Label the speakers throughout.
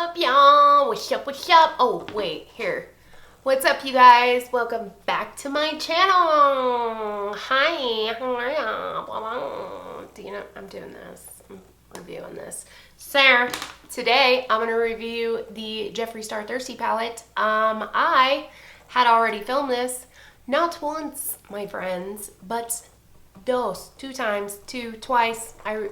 Speaker 1: up, y'all? What's up, what's up? Oh, wait, here. What's up, you guys? Welcome back to my channel. Hi, how are ya? Do you know, I'm doing this. I'm reviewing this. So, today, I'm going to review the Jeffree Star Thirsty palette. I had already filmed this, not once, my friends, but twice. I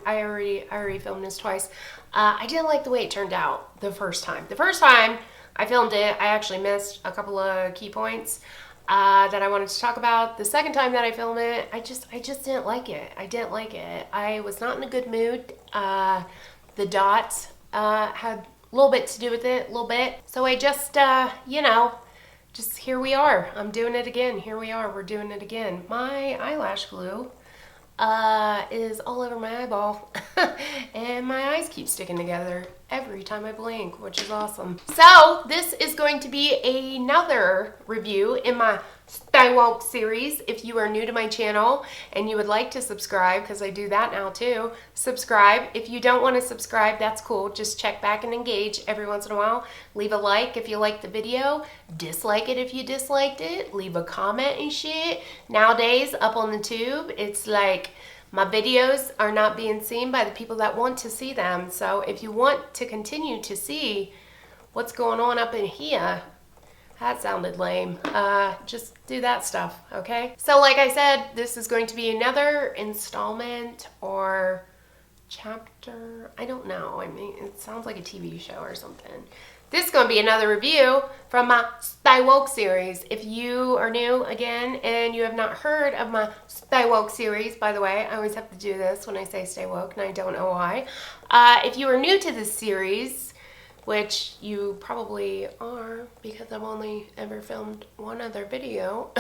Speaker 1: already filmed this twice. I didn't like the way it turned out the first time. The first time I filmed it, I actually missed a couple of key points that I wanted to talk about. The second time that I filmed it, I just didn't like it. I didn't like it. I was not in a good mood. The dots had a little bit to do with it, a little bit. So I just, just here we are. I'm doing it again. Here we are. We're doing it again. My eyelash glue is all over my eyeball and my eyes keep sticking together every time I blink, which is awesome. So this is going to be another review in my Skywalk series. If you are new to my channel and you would like to subscribe, because I do that now too, subscribe. If you don't want to subscribe, that's cool. Just check back and engage every once in a while. Leave a like if you liked the video. Dislike it if you disliked it. Leave a comment and shit. Nowadays, up on the tube, it's like my videos are not being seen by the people that want to see them. So if you want to continue to see what's going on up in here, that sounded lame. Just do that stuff, okay? So like I said, this is going to be another installment or chapter. I don't know. I mean, it sounds like a TV show or something. This is going to be another review from my Stay Woke series. If you are new again and you have not heard of my Stay Woke series, by the way, I always have to do this when I say Stay Woke, and I don't know why. If you are new to this series, which you probably are because I've only ever filmed one other video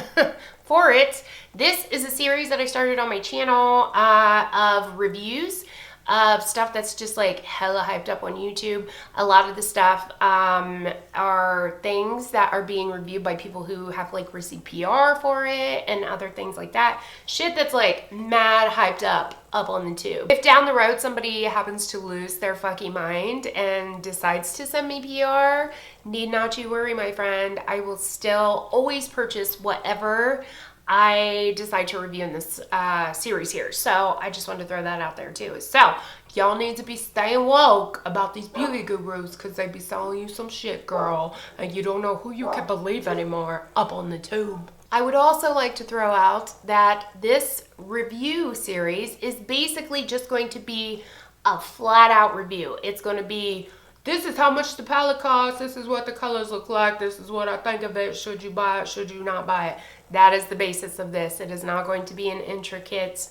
Speaker 1: for it. This is a series that I started on my channel of reviews of stuff that's just like hella hyped up on YouTube. A lot of the stuff are things that are being reviewed by people who have like received PR for it and other things like that. Shit that's like mad hyped up on the tube. If down the road somebody happens to lose their fucking mind and decides to send me PR, need not you worry, my friend. I will still always purchase whatever I decide to review in this series here. So I just wanted to throw that out there too. So y'all need to be staying woke about these beauty gurus because they be selling you some shit, girl, and you don't know who you can believe anymore up on the tube. I would also like to throw out that this review series is basically just going to be a flat out review. It's going to be, this is how much the palette costs, this is what the colors look like, this is what I think of it, should you buy it, should you not buy it. That is the basis of this. It is not going to be an intricate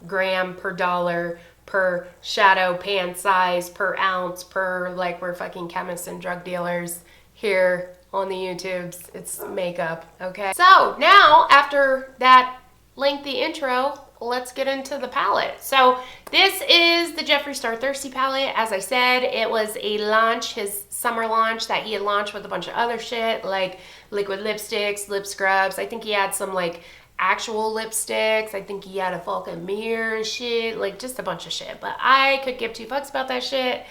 Speaker 1: gram per dollar, per shadow pan size, per ounce, per like we're fucking chemists and drug dealers here on the YouTubes. It's makeup, okay? So now, after that lengthy intro, let's get into the palette. So this is the Jeffree Star Thirsty palette. As I said, it was a launch, his summer launch that he had launched with a bunch of other shit like liquid lipsticks, lip scrubs. I think he had some like actual lipsticks. I think he had a fucking mirror and shit, like just a bunch of shit. But I could give two fucks about that shit.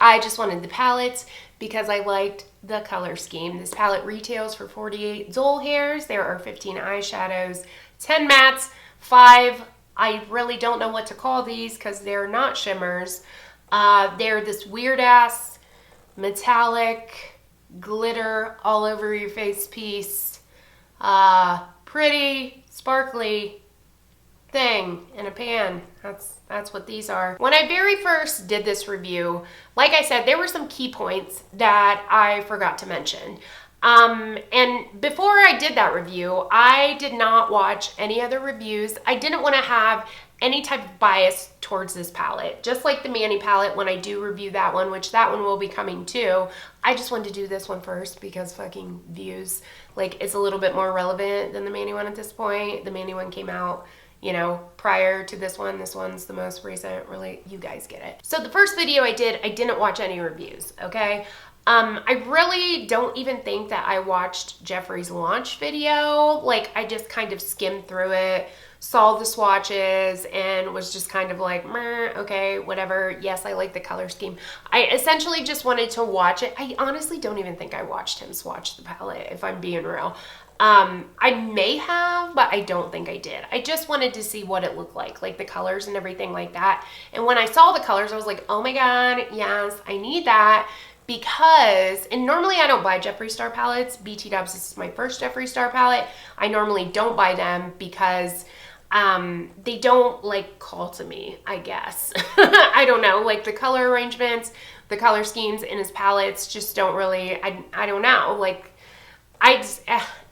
Speaker 1: I just wanted the palette because I liked the color scheme. This palette retails for 48 Zoll hairs. There are 15 eyeshadows, 10 mattes, 5, I really don't know what to call these because they're not shimmers. They're this weird ass metallic glitter all over your face piece. Pretty sparkly thing in a pan. That's what these are. When I very first did this review, like I said, there were some key points that I forgot to mention. And before I did that review, I did not watch any other reviews. I didn't want to have any type of bias towards this palette. Just like the Manny palette, when I do review that one, which that one will be coming too, I just wanted to do this one first because fucking views, like, it's a little bit more relevant than the Manny one at this point. The Manny one came out, you know, prior to this one. This one's the most recent, really, you guys get it. So the first video I did, I didn't watch any reviews, okay? I really don't even think that I watched Jeffree's launch video. Like, I just kind of skimmed through it, saw the swatches and was just kind of like, meh, okay, whatever. Yes, I like the color scheme. I essentially just wanted to watch it. I honestly don't even think I watched him swatch the palette, if I'm being real. I may have, but I don't think I did. I just wanted to see what it looked like the colors and everything like that. And when I saw the colors, I was like, oh my God, yes, I need that. Because, and normally I don't buy Jeffree Star palettes. BT Dubs, this is my first Jeffree Star palette. I normally don't buy them because they don't like call to me, I guess. I don't know, like the color arrangements, the color schemes in his palettes just don't really, I don't know, like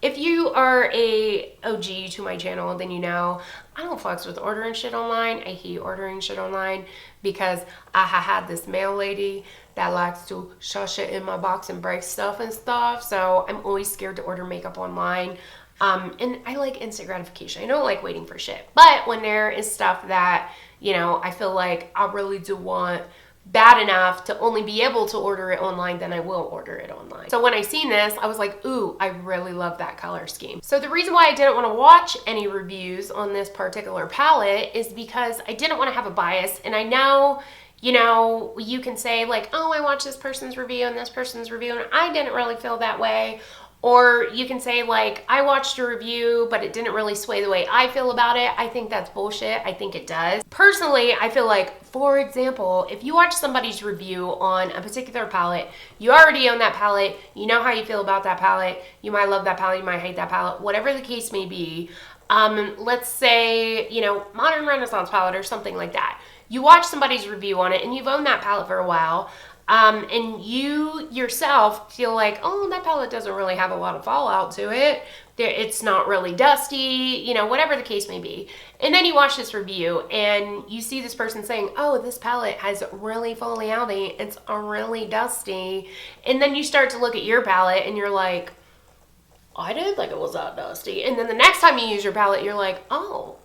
Speaker 1: if you are a OG to my channel, then you know I don't fucks with ordering shit online. I hate ordering shit online because I had this mail lady that likes to shush it in my box and break stuff and stuff. So I'm always scared to order makeup online. And I like instant gratification. I don't like waiting for shit. But when there is stuff that, you know, I feel like I really do want bad enough to only be able to order it online, then I will order it online. So when I seen this, I was like, ooh, I really love that color scheme. So the reason why I didn't want to watch any reviews on this particular palette is because I didn't want to have a bias. And I know, you know, you can say like, oh, I watched this person's review and this person's review and I didn't really feel that way. Or you can say like, I watched a review, but it didn't really sway the way I feel about it. I think that's bullshit. I think it does. Personally, I feel like, for example, if you watch somebody's review on a particular palette, you already own that palette, you know how you feel about that palette, you might love that palette, you might hate that palette, whatever the case may be. Let's say, you know, Modern Renaissance palette or something like that. You watch somebody's review on it and you've owned that palette for a while. And you yourself feel like, oh, that palette doesn't really have a lot of fallout to it. It's not really dusty, you know, whatever the case may be. And then you watch this review and you see this person saying, oh, this palette has really foliouty. It's really dusty. And then you start to look at your palette and you're like, I didn't think it was that dusty. And then the next time you use your palette, you're like, oh,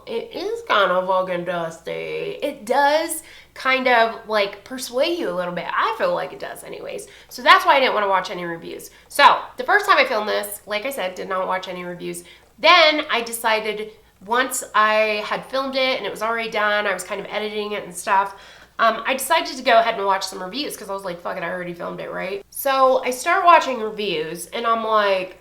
Speaker 1: it is kind of fucking dusty. It does kind of like persuade you a little bit. I feel like it does anyways. So that's why I didn't want to watch any reviews. So the first time I filmed this, like I said, did not watch any reviews. Then I decided once I had filmed it and it was already done, I was kind of editing it and stuff, I decided to go ahead and watch some reviews because I was like, fuck it, I already filmed it, right? So I start watching reviews and I'm like,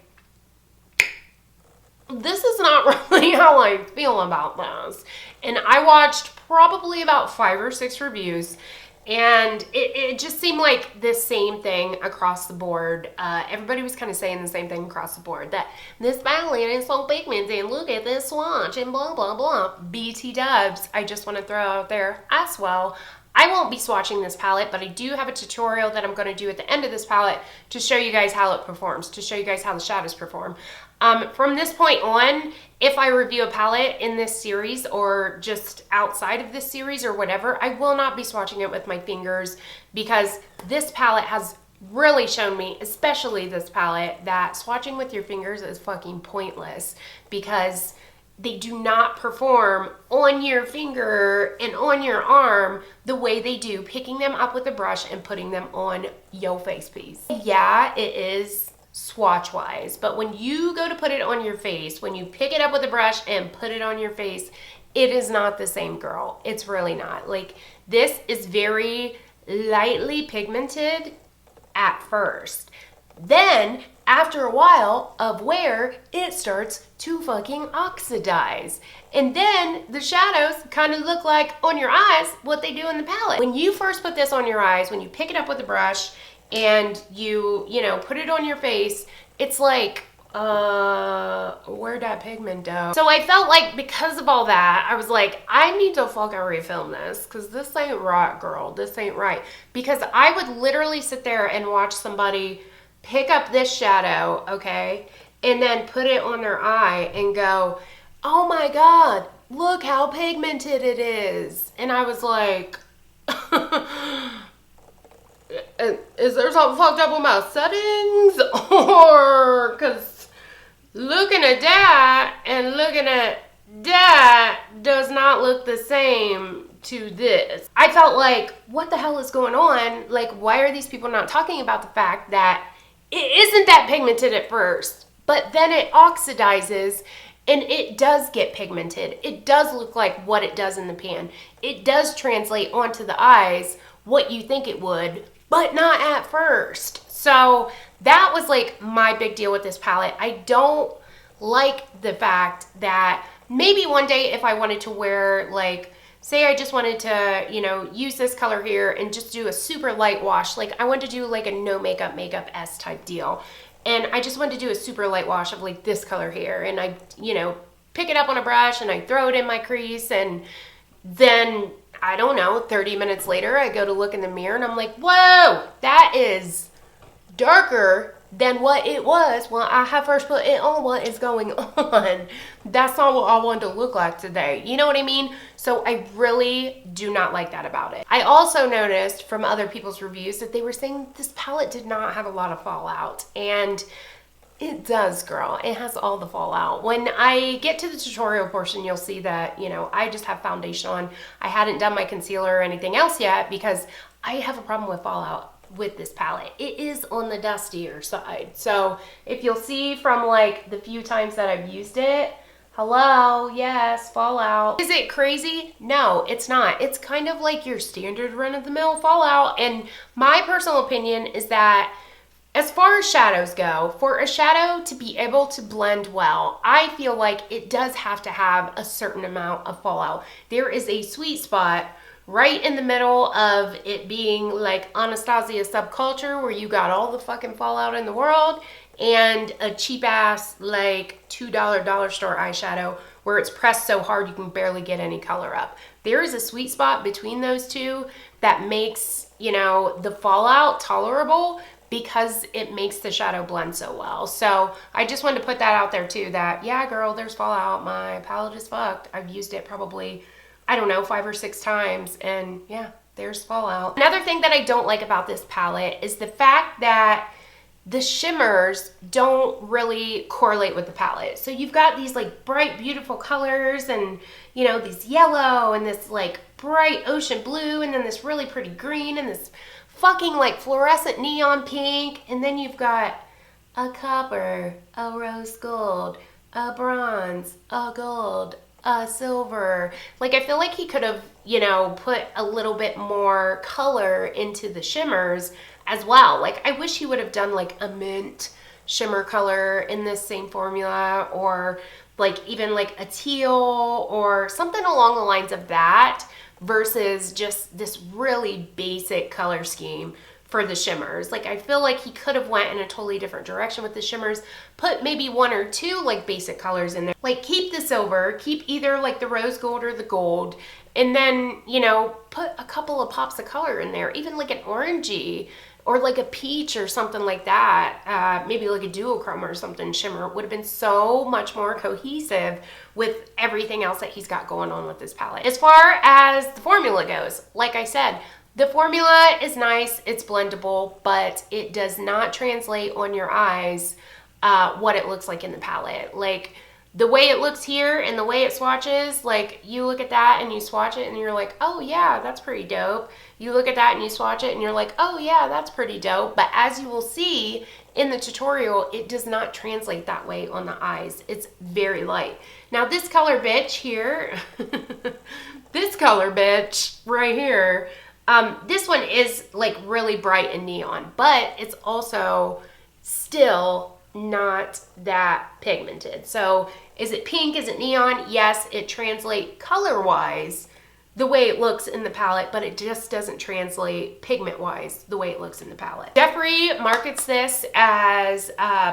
Speaker 1: this is not really how I feel about this. And I watched probably about 5 or 6 reviews and it just seemed like the same thing across the board. Everybody was kind of saying the same thing across the board, that this palette is so pigmented and look at this swatch and blah, blah, blah. BT Dubs, I just want to throw out there as well. I won't be swatching this palette, but I do have a tutorial that I'm going to do at the end of this palette to show you guys how it performs, to show you guys how the shadows perform. From this point on, if I review a palette in this series or just outside of this series or whatever, I will not be swatching it with my fingers because this palette has really shown me, especially this palette, that swatching with your fingers is fucking pointless because they do not perform on your finger and on your arm the way they do picking them up with a brush and putting them on your face piece. Yeah, it is swatch wise, but when you go to put it on your face, when you pick it up with a brush and put it on your face, it is not the same, girl. It's really not. Like, this is very lightly pigmented at first. Then after a while of wear, it starts to fucking oxidize. And then the shadows kind of look like on your eyes what they do in the palette. When you first put this on your eyes, when you pick it up with a brush and you know, put it on your face, it's like, where'd that pigment go? So I felt like because of all that, I was like, I need to fucking refilm this because this ain't right, girl. This ain't right. Because I would literally sit there and watch somebody pick up this shadow, okay, and then put it on their eye and go, oh my God, look how pigmented it is. And I was like, is there something fucked up with my settings? Or, because looking at that and looking at that does not look the same to this. I felt like, what the hell is going on? Like, why are these people not talking about the fact that it isn't that pigmented at first, but then it oxidizes And it does get pigmented. It does look like what it does in the pan. It does translate onto the eyes what you think it would, but not at first. So that was like my big deal with this palette. I don't like the fact that maybe one day if I wanted to wear, like, say I just wanted to, you know, use this color here and just do a super light wash. Like I wanted to do like a no makeup S type deal. And I just wanted to do a super light wash of like this color here. And I, you know, pick it up on a brush and I throw it in my crease. And then, I don't know, 30 minutes later, I go to look in the mirror and I'm like, whoa, that is darker than what it was when I had first put it on. What is going on? That's not what I wanted to look like today. You know what I mean? So I really do not like that about it. I also noticed from other people's reviews that they were saying this palette did not have a lot of fallout. And it does, girl. It has all the fallout. When I get to the tutorial portion, you'll see that, you know, I just have foundation on. I hadn't done my concealer or anything else yet because I have a problem with fallout with this palette. It is on the dustier side. So if you'll see from like the few times that I've used it, hello, yes, fallout. Is it crazy? No, it's not. It's kind of like your standard run-of-the-mill fallout. And my personal opinion is that as far as shadows go, for a shadow to be able to blend well, I feel like it does have to have a certain amount of fallout. There is a sweet spot right in the middle of it being like Anastasia subculture where you got all the fucking fallout in the world and a cheap ass like $2 dollar store eyeshadow where it's pressed so hard you can barely get any color up. There is a sweet spot between those two that makes, you know, the fallout tolerable because it makes the shadow blend so well. So I just wanted to put that out there too, that yeah, girl, there's fallout. My palette is fucked. I've used it probably, I don't know, 5 or 6 times, and yeah, there's fallout. Another thing that I don't like about this palette is the fact that the shimmers don't really correlate with the palette. So you've got these like bright, beautiful colors and, you know, these yellow and this like bright ocean blue and then this really pretty green and this fucking like fluorescent neon pink. And then you've got a copper, a rose gold, a bronze, a gold, a silver. Like I feel like he could have, you know, put a little bit more color into the shimmers as well. Like I wish he would have done like a mint shimmer color in this same formula, or like even like a teal or something along the lines of that, versus just this really basic color scheme for the shimmers. Like I feel like he could have went in a totally different direction with the shimmers, put maybe 1 or 2 like basic colors in there. Like keep the silver, keep either like the rose gold or the gold, and then, you know, put a couple of pops of color in there, even like an orangey or like a peach or something like that. Maybe like a duochrome or something shimmer would have been so much more cohesive with everything else that he's got going on with this palette. As far as the formula goes, like I said, the formula is nice, it's blendable, but it does not translate on your eyes what it looks like in the palette. Like the way it looks here and the way it swatches, like you look at that and you swatch it and you're like, oh yeah, that's pretty dope. You look at that and you swatch it and you're like, oh yeah, that's pretty dope. But as you will see in the tutorial, it does not translate that way on the eyes. It's very light. Now this color bitch here, this color bitch right here, this one is like really bright and neon, but it's also still not that pigmented. So is it pink? Is it neon? Yes, it translates color-wise the way it looks in the palette, but it just doesn't translate pigment-wise the way it looks in the palette. Jeffree markets this as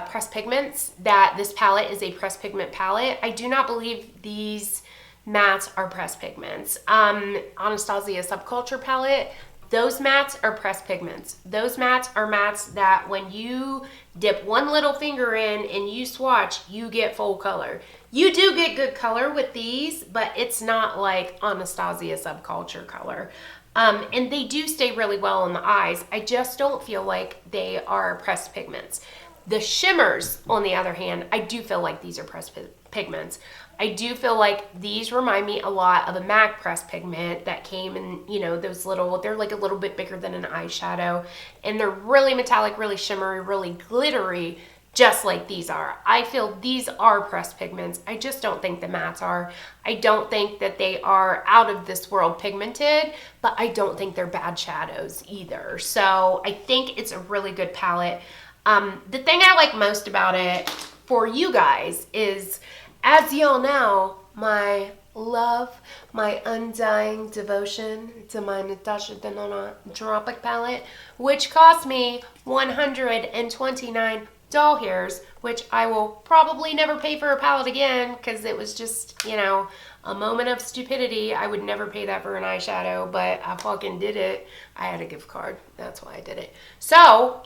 Speaker 1: pressed pigments, that this palette is a pressed pigment palette. I do not believe these mattes are pressed pigments. Anastasia Subculture palette, those mattes are pressed pigments. Those mattes are mattes that when you dip one little finger in and you swatch, you get full color. You do get good color with these, but it's not like Anastasia Subculture color. And they do stay really well in the eyes. I just don't feel like they are pressed pigments. The shimmers, on the other hand, I do feel like these are pressed pigments. I do feel like these remind me a lot of a MAC pressed pigment that came in, you know, those little, they're like a little bit bigger than an eyeshadow, and they're really metallic, really shimmery, really glittery, just like these are. I feel these are pressed pigments. I just don't think the mattes are. I don't think that they are out of this world pigmented, but I don't think they're bad shadows either. So I think it's a really good palette. The thing I like most about it for you guys is, as y'all know, my love, my undying devotion to my Natasha Denona Tropic palette, which cost me 129 doll hairs, which I will probably never pay for a palette again because it was just, you know, a moment of stupidity. I would never pay that for an eyeshadow, but I fucking did it. I had a gift card. That's why I did it. So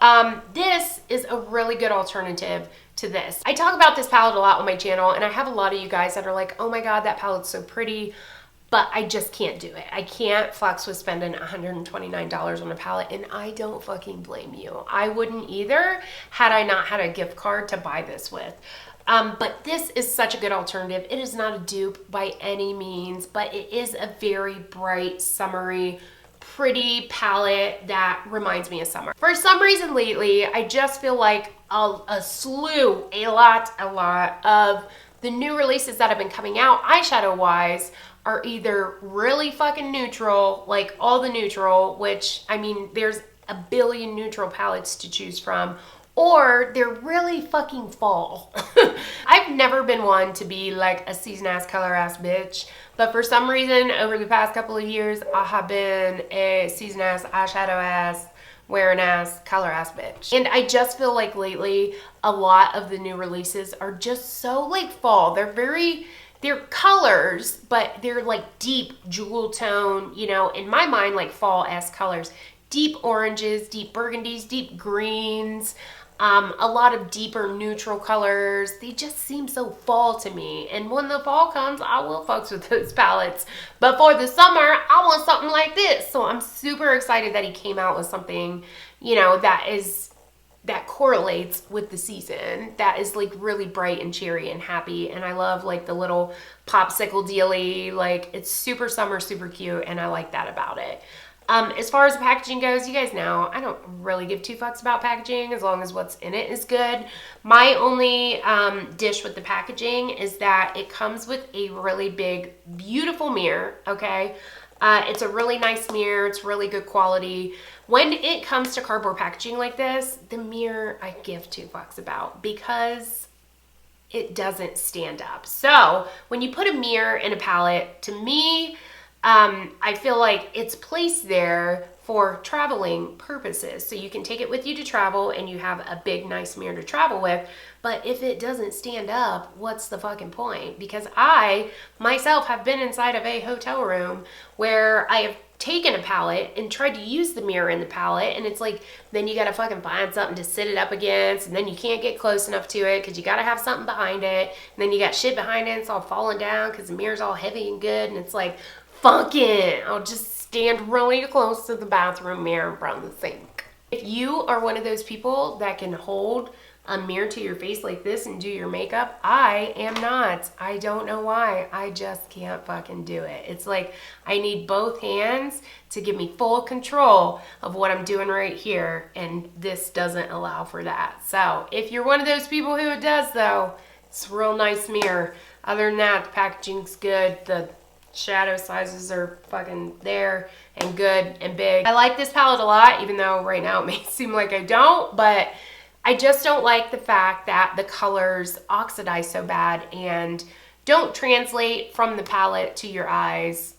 Speaker 1: this is a really good alternative to this. I talk about this palette a lot on my channel, and I have a lot of you guys that are like, oh my God, that palette's so pretty, but I just can't do it. I can't flex with spending $129 on a palette, and I don't fucking blame you. I wouldn't either had I not had a gift card to buy this with. But this is such a good alternative. It is not a dupe by any means, but it is a very bright, summery, pretty palette that reminds me of summer. For some reason lately, I just feel like a lot of the new releases that have been coming out eyeshadow wise are either really fucking neutral, like all the neutral, which, I mean, there's a billion neutral palettes to choose from, or they're really fucking fall. I've never been one to be like a season ass, color ass bitch, but for some reason over the past couple of years, I have been a season ass, eyeshadow ass, wearing ass, color ass bitch. And I just feel like lately, a lot of the new releases are just so like fall. They're colors, but they're like deep jewel tone, you know, in my mind, like fall-esque colors. Deep oranges, deep burgundies, deep greens, a lot of deeper neutral colors. They just seem so fall to me. And when the fall comes, I will fucks with those palettes. But for the summer, I want something like this. So I'm super excited that he came out with something, you know, that correlates with the season, that is like really bright and cheery and happy. And I love like the little popsicle dealy, like it's super summer, super cute, and I like that about it. As far as the packaging goes, you guys know I don't really give two fucks about packaging as long as what's in it is good. My only dish with the packaging is that it comes with a really big, beautiful mirror, okay? It's a really nice mirror. It's really good quality. When it comes to cardboard packaging like this, the mirror I give two fucks about because it doesn't stand up. So when you put a mirror in a palette, to me, I feel like it's placed there for traveling purposes. So you can take it with you to travel and you have a big, nice mirror to travel with. But if it doesn't stand up, what's the fucking point? Because I, myself, have been inside of a hotel room where I have taken a palette and tried to use the mirror in the palette, and it's like, then you gotta fucking find something to sit it up against, and then you can't get close enough to it because you gotta have something behind it, and then you got shit behind it and it's all falling down because the mirror's all heavy and good, and it's like, fuck it, I'll just stand really close to the bathroom mirror in front of the sink. If you are one of those people that can hold a mirror to your face like this and do your makeup, I am not. I don't know why. I just can't fucking do it. It's like I need both hands to give me full control of what I'm doing right here, and this doesn't allow for that. So if you're one of those people who it does though, it's a real nice mirror. Other than that, the packaging's good. The shadow sizes are fucking there and good and big. I like this palette a lot, even though right now it may seem like I don't, but I just don't like the fact that the colors oxidize so bad and don't translate from the palette to your eyes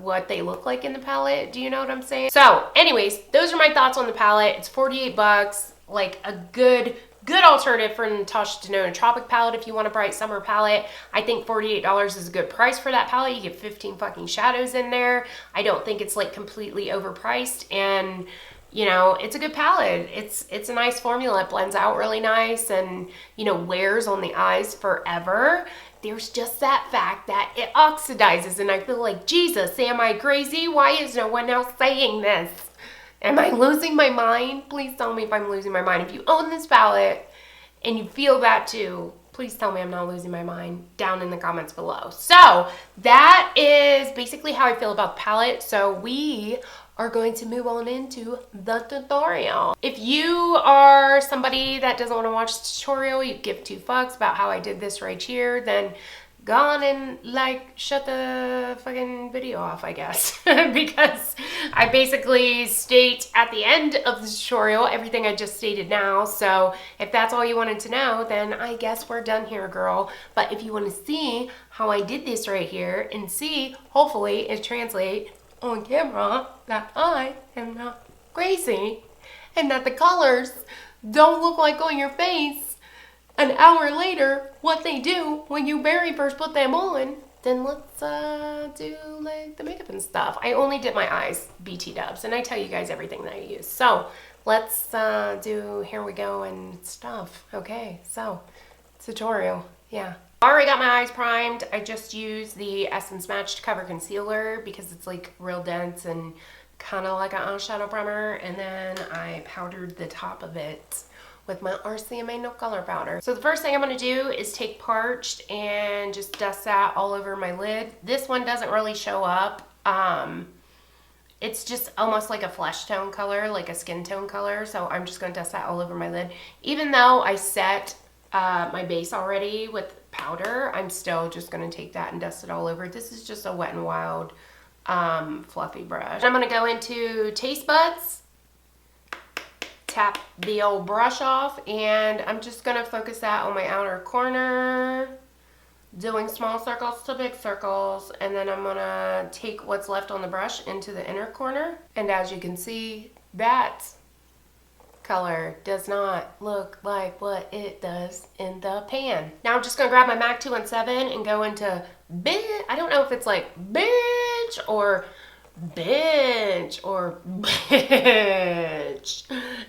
Speaker 1: what they look like in the palette. Do you know what I'm saying? So anyways, those are my thoughts on the palette. It's 48 bucks, like a good alternative for Natasha Denona Tropic palette if you want a bright summer palette. I think $48 is a good price for that palette. You get 15 fucking shadows in there. I don't think it's like completely overpriced, and you know, it's a good palette. It's a nice formula. It blends out really nice and, you know, wears on the eyes forever. There's just that fact that it oxidizes, and I feel like, Jesus, am I crazy? Why is no one else saying this? Am I losing my mind? Please tell me if I'm losing my mind. If you own this palette and you feel that too, please tell me I'm not losing my mind down in the comments below. So that is basically how I feel about the palette. So we are going to move on into the tutorial. If you are somebody that doesn't want to watch the tutorial, you give two fucks about how I did this right here, then go on and like shut the fucking video off, I guess. Because I basically state at the end of the tutorial everything I just stated now. So if that's all you wanted to know, then I guess we're done here, girl. But if you want to see how I did this right here and see, hopefully it translates on camera that I am not crazy and that the colors don't look like on your face an hour later what they do when you very first put them on, then let's do like the makeup and stuff. I only did my eyes, BT dubs, and I tell you guys everything that I use. So let's do here we go and stuff. Okay, so tutorial, yeah. I already got my eyes primed. I just used the Essence Matched Cover Concealer because it's like real dense and kind of like an eyeshadow primer, and then I powdered the top of it with my RCMA No Color Powder. So the first thing I'm going to do is take Parched and just dust that all over my lid. This one doesn't really show up. It's just almost like a flesh tone color, like a skin tone color. So I'm just going to dust that all over my lid. Even though I set my base already with powder, I'm still just going to take that and dust it all over. This is just a Wet n Wild fluffy brush. I'm going to go into Taste Buds. Tap the old brush off, and I'm just going to focus that on my outer corner, doing small circles to big circles, and then I'm going to take what's left on the brush into the inner corner. And as you can see, that color does not look like what it does in the pan. Now I'm just going to grab my MAC 217 and go into I don't know if it's like bitch or bitch or bitch.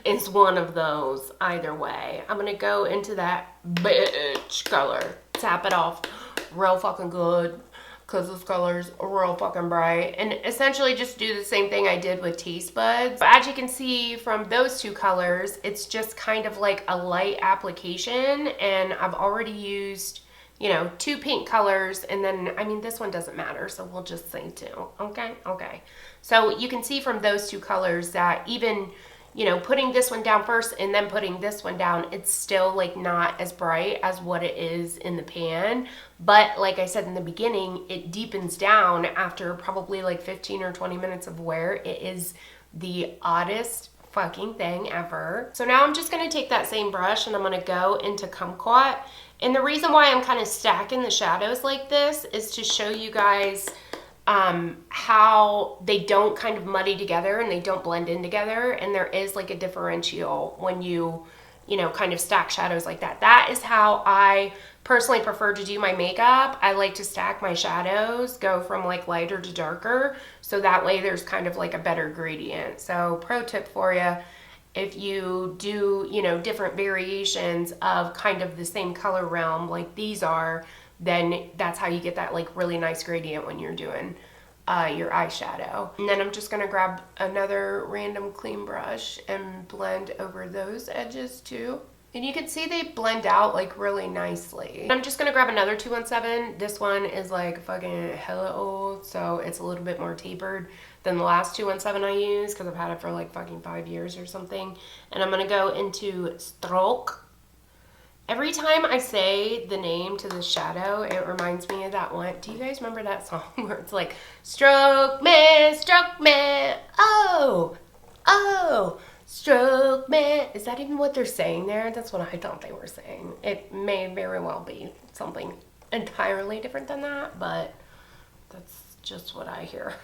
Speaker 1: It's one of those either way. I'm gonna go into that bitch color, tap it off real fucking good because this color's real fucking bright, and essentially just do the same thing I did with Taste Buds. But as you can see from those two colors, it's just kind of like a light application, and I've already used, you know, two pink colors, and then, I mean, this one doesn't matter, so we'll just say two, okay? Okay. So you can see from those two colors that even, you know, putting this one down first and then putting this one down, it's still like not as bright as what it is in the pan. But like I said in the beginning, it deepens down after probably like 15 or 20 minutes of wear. It is the oddest fucking thing ever. So now I'm just gonna take that same brush and I'm gonna go into Kumquat. And the reason why I'm kind of stacking the shadows like this is to show you guys how they don't kind of muddy together and they don't blend in together. And there is like a differential when you know, kind of stack shadows like that. That is how I personally prefer to do my makeup. I like to stack my shadows, go from like lighter to darker, so that way there's kind of like a better gradient. So pro tip for you, if you do, you know, different variations of kind of the same color realm like these are, then that's how you get that like really nice gradient when you're doing your eyeshadow. And then I'm just gonna grab another random clean brush and blend over those edges too. And you can see they blend out like really nicely. I'm just gonna grab another 217. This one is like fucking hella old, so it's a little bit more tapered than the last 217 I used because I've had it for like fucking 5 years or something. And I'm gonna go into Stroke. Every time I say the name to the shadow, it reminds me of that one. Do you guys remember that song where it's like, stroke me, oh, oh, stroke me. Is that even what they're saying there? That's what I thought they were saying. It may very well be something entirely different than that, but that's just what I hear.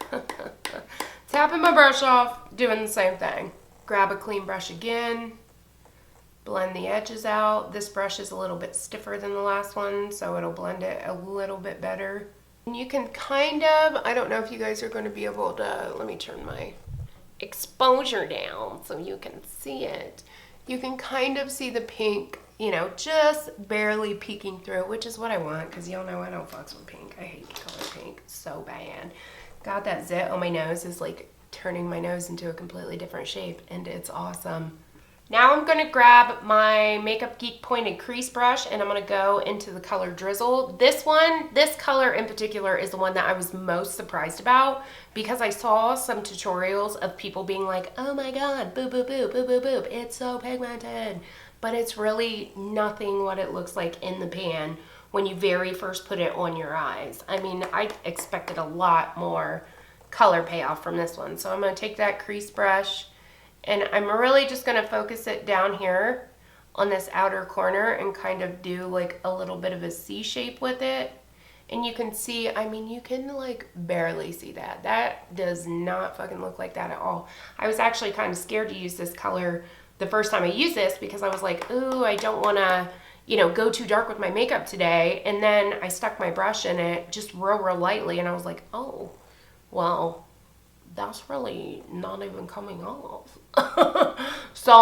Speaker 1: Tapping my brush off, doing the same thing. Grab a clean brush again. Blend the edges out. This brush is a little bit stiffer than the last one, so it'll blend it a little bit better. And you can kind of, I don't know if you guys are going to be able to, let me turn my exposure down so you can see it. You can kind of see the pink, you know, just barely peeking through, which is what I want, because y'all know I don't fucks with pink. I hate the color pink so bad. God, that zit on my nose is like turning my nose into a completely different shape, and it's awesome. Now I'm going to grab my Makeup Geek pointed crease brush and I'm going to go into the color Drizzle. This color in particular is the one that I was most surprised about because I saw some tutorials of people being like, oh my god, boop, boop, boop, boop, boop, boop, it's so pigmented. But it's really nothing what it looks like in the pan when you very first put it on your eyes. I mean, I expected a lot more color payoff from this one. So I'm going to take that crease brush and I'm really just going to focus it down here on this outer corner and kind of do like a little bit of a C shape with it. And you can see, I mean, you can like barely see that. That does not fucking look like that at all. I was actually kind of scared to use this color the first time I used this because I was like, ooh, I don't want to, you know, go too dark with my makeup today. And then I stuck my brush in it just real lightly and I was like, oh, well, that's really not even coming off. So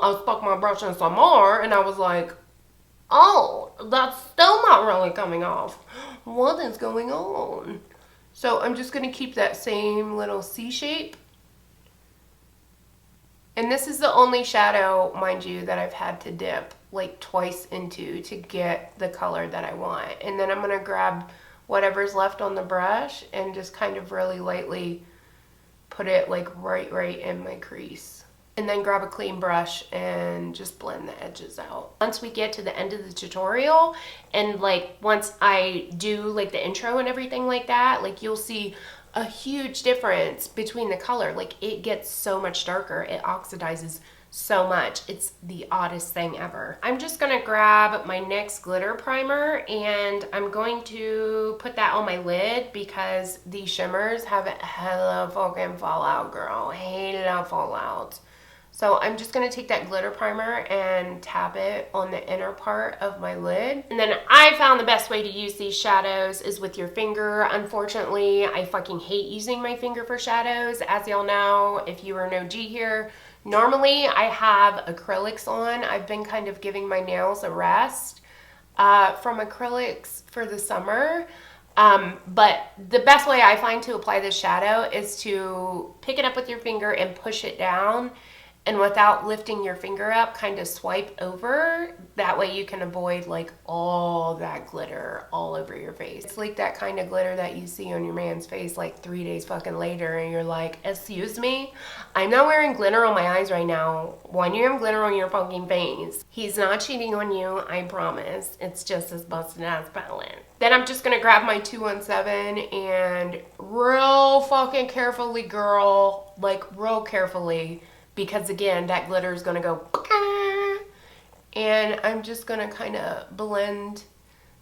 Speaker 1: I stuck my brush in some more and I was like, oh, that's still not really coming off. What is going on? So I'm just going to keep that same little C shape. And this is the only shadow, mind you, that I've had to dip like twice into to get the color that I want. And then I'm going to grab whatever's left on the brush and just kind of really lightly put it like right in my crease. And then grab a clean brush and just blend the edges out. Once we get to the end of the tutorial and like once I do like the intro and everything like that, like you'll see a huge difference between the color. Like it gets so much darker. It oxidizes so much. It's the oddest thing ever. I'm just gonna grab my NYX glitter primer and I'm going to put that on my lid because these shimmers have a hella fucking fallout, girl. Hella fallout. So I'm just going to take that glitter primer and tap it on the inner part of my lid. And then I found the best way to use these shadows is with your finger. Unfortunately, I fucking hate using my finger for shadows. As y'all know, if you are an OG here, normally I have acrylics on. I've been kind of giving my nails a rest from acrylics for the summer. But the best way I find to apply this shadow is to pick it up with your finger and push it down. And without lifting your finger up, kind of swipe over. That way you can avoid like all that glitter all over your face. It's like that kind of glitter that you see on your man's face like 3 days fucking later and you're like, excuse me? I'm not wearing glitter on my eyes right now. Why do you have glitter on your fucking face? He's not cheating on you, I promise. It's just his busted ass palette. Then I'm just gonna grab my 217 and real fucking carefully, girl, like real carefully, because again, that glitter is going to go, and I'm just going to kind of blend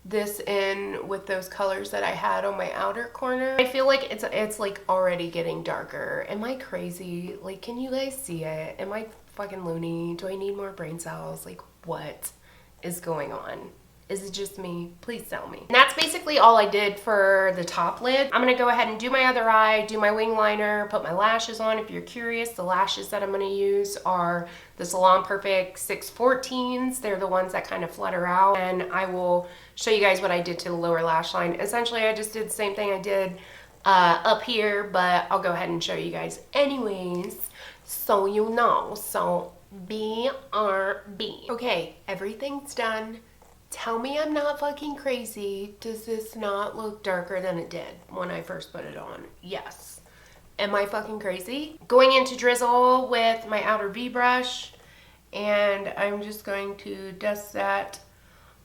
Speaker 1: this in with those colors that I had on my outer corner. I feel like it's like already getting darker. Am I crazy? Like, can you guys see it? Am I fucking loony? Do I need more brain cells? Like, what is going on? Is it just me? Please tell me. And that's basically all I did for the top lid. I'm gonna go ahead and do my other eye, do my wing liner, put my lashes on. If you're curious, the lashes that I'm gonna use are the Salon Perfect 614s. They're the ones that kind of flutter out. And I will show you guys what I did to the lower lash line. Essentially, I just did the same thing I did up here, but I'll go ahead and show you guys anyways, so you know. So BRB. Okay, everything's done. Tell me I'm not fucking crazy. Does this not look darker than it did when I first put it on? Yes. Am I fucking crazy? Going into drizzle with my outer V brush, and I'm just going to dust that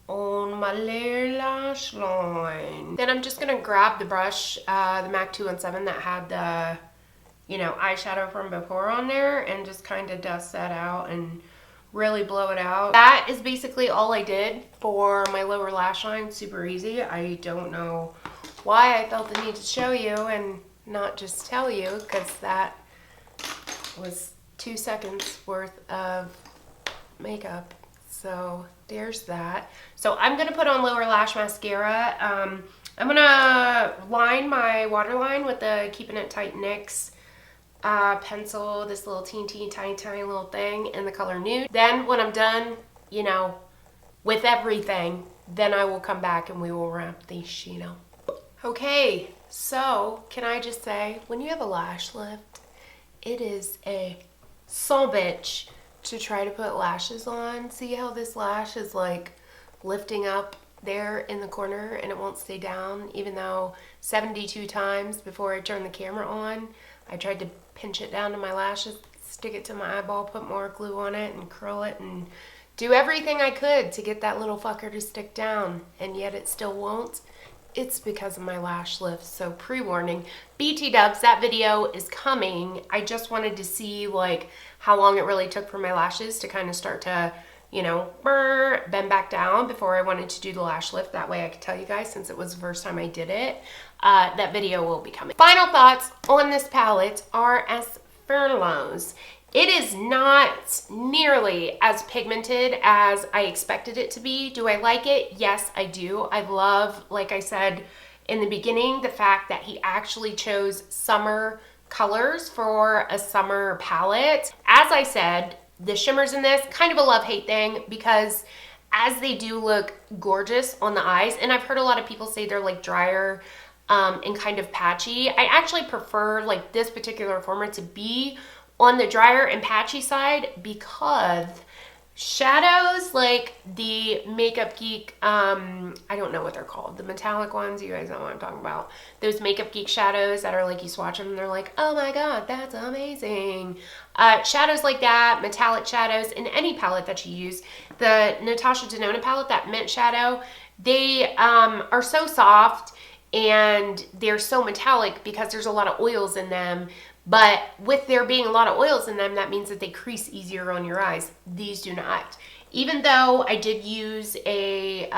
Speaker 1: on my lower lash line. Then I'm just gonna grab the brush, the MAC 217 that had the, you know, eyeshadow from before on there, and just kind of dust that out and really blow it out. That is basically all I did for my lower lash line. Super easy. I don't know why I felt the need to show you and not just tell you, because that was 2 seconds worth of makeup. So there's that. So I'm gonna put on lower lash mascara. I'm gonna line my waterline with the Keeping It Tight NYX pencil, this little teeny tiny little thing in the color Nude. Then when I'm done, you know, with everything, then I will come back and we will wrap these shit up. Okay, so can I just say, when you have a lash lift, it is a son bitch to try to put lashes on. See how this lash is like lifting up there in the corner and it won't stay down, even though 72 times before I turn the camera on, I tried to pinch it down to my lashes, stick it to my eyeball, put more glue on it and curl it and do everything I could to get that little fucker to stick down, and yet it still won't. It's because of my lash lift. So pre-warning, BT dubs, that video is coming. I just wanted to see like how long it really took for my lashes to kind of start to, you know, bend back down before I wanted to do the lash lift. That way I could tell you guys, since it was the first time I did it. That video will be coming. Final thoughts on this palette are as follows. It is not nearly as pigmented as I expected it to be. Do I like it? Yes, I do. I love, like I said in the beginning, the fact that he actually chose summer colors for a summer palette. As I said, the shimmers in this, kind of a love-hate thing, because as they do look gorgeous on the eyes, and I've heard a lot of people say they're like drier and kind of patchy. I actually prefer like this particular format to be on the drier and patchy side, because shadows like the Makeup Geek, I don't know what they're called, the metallic ones, you guys know what I'm talking about. Those Makeup Geek shadows that are like, you swatch them and they're like, oh my god, that's amazing. Shadows like that, metallic shadows in any palette that you use. The Natasha Denona palette, that mint shadow, they are so soft and they're so metallic because there's a lot of oils in them. But with there being a lot of oils in them, that means that they crease easier on your eyes. These do not. Even though I did use a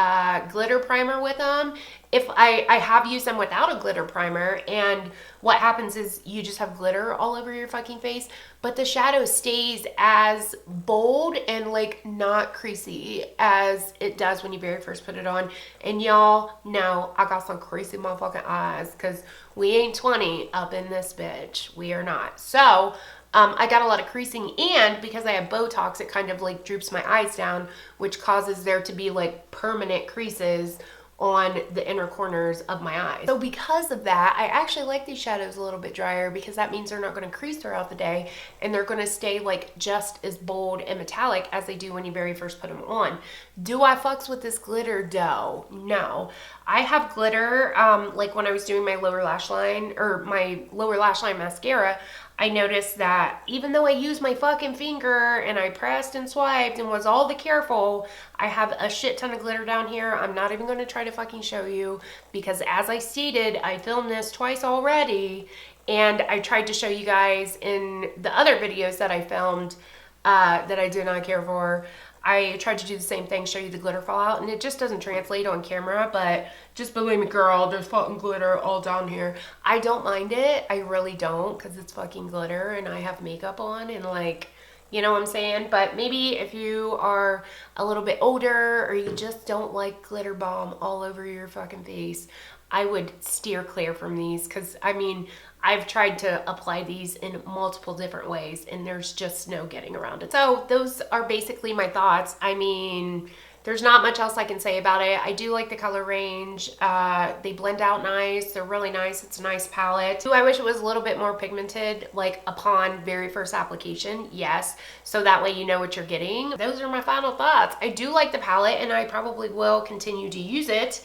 Speaker 1: glitter primer with them, if I have used them without a glitter primer, and what happens is you just have glitter all over your fucking face, but the shadow stays as bold and like not creasy as it does when you very first put it on. And y'all know I got some creasy motherfucking eyes, because we ain't 20 up in this bitch. We are not. So I got a lot of creasing, and because I have Botox, it kind of like droops my eyes down, which causes there to be like permanent creases on the inner corners of my eyes. So because of that, I actually like these shadows a little bit drier, because that means they're not going to crease throughout the day, and they're going to stay like just as bold and metallic as they do when you very first put them on. Do I fucks with this glitter dough? No. I have glitter, like when I was doing my lower lash line, or my lower lash line mascara, I noticed that even though I used my fucking finger and I pressed and swiped and was all the careful, I have a shit ton of glitter down here. I'm not even going to try to fucking show you, because as I stated, I filmed this twice already, and I tried to show you guys in the other videos that I filmed that I did not care for. I tried to do the same thing, show you the glitter fallout, and it just doesn't translate on camera, but just believe me, girl, there's fucking glitter all down here. I don't mind it. I really don't, because it's fucking glitter and I have makeup on, and like, you know what I'm saying? But maybe if you are a little bit older, or you just don't like glitter bomb all over your fucking face, I would steer clear from these, because I mean, I've tried to apply these in multiple different ways and there's just no getting around it. So those are basically my thoughts. I mean, there's not much else I can say about it. I do like the color range. They blend out nice. They're really nice. It's a nice palette. Do I wish it was a little bit more pigmented, like upon very first application? Yes. So that way you know what you're getting. Those are my final thoughts. I do like the palette, and I probably will continue to use it.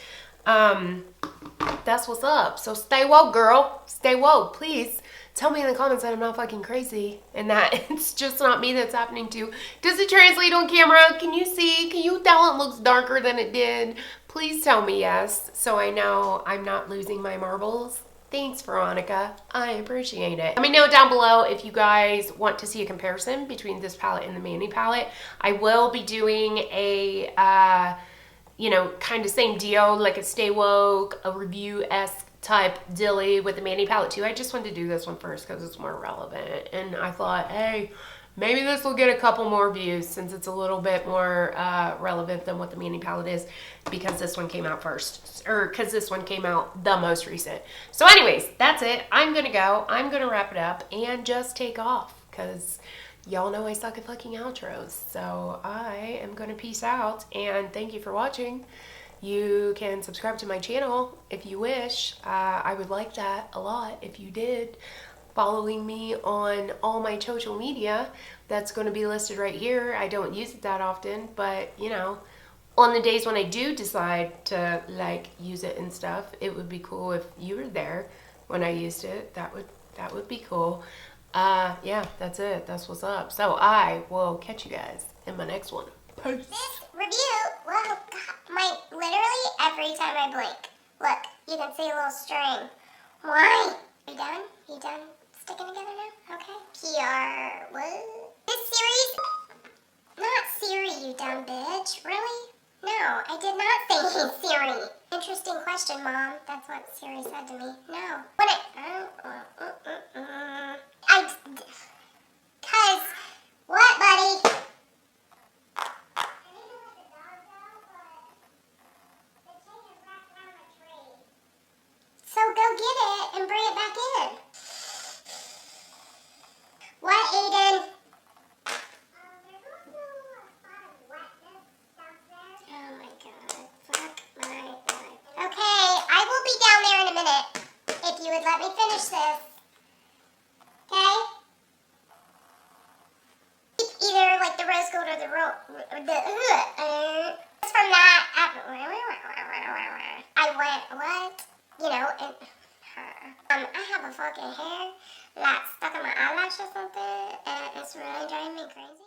Speaker 1: That's what's up. So stay woke, girl. Stay woke. Please tell me in the comments that I'm not fucking crazy and that it's just not me that's happening to. Does it translate on camera? Can you see? Can you tell it looks darker than it did? Please tell me yes, so I know I'm not losing my marbles. Thanks, Veronica. I appreciate it. Let me know down below if you guys want to see a comparison between this palette and the Manny palette. I will be doing a you know, kind of same deal, like a Stay Woke, a review-esque type dilly with the Manny palette too. I just wanted to do this one first because it's more relevant, and I thought, hey, maybe this will get a couple more views since it's a little bit more relevant than what the Manny palette is, because this one came out first, or because this one came out the most recent. So anyways, that's it. I'm gonna go. I'm gonna wrap it up and just take off, because y'all know I suck at fucking outros. So I am gonna peace out, and thank you for watching. You can subscribe to my channel if you wish. I would like that a lot if you did. following me on all my social media. That's going to be listed right here. I don't use it that often, but you know, on the days when I do decide to like use it and stuff, it would be cool if you were there when I used it. That would be cool. Yeah, that's it. That's what's up. So I will catch you guys in my next one. Peace.
Speaker 2: This review, well, my literally every time I blink. Look, you can see a little string. Why? You done? You done sticking together now? Okay. PR, what? This series? Not Siri, you dumb bitch. Really? No, I did not say Siri. Interesting question, Mom. That's what Siri said to me. No. When cause, what, buddy? So go get it and bring it back in. What, Aiden? Oh my god. Fuck my life. Okay, I will be down there in a minute. If you would let me finish this. Okay? Either like the rose gold or the from that. I went, what? You know, and I have a fucking hair that's stuck in my eyelash or something, and it's really driving me crazy.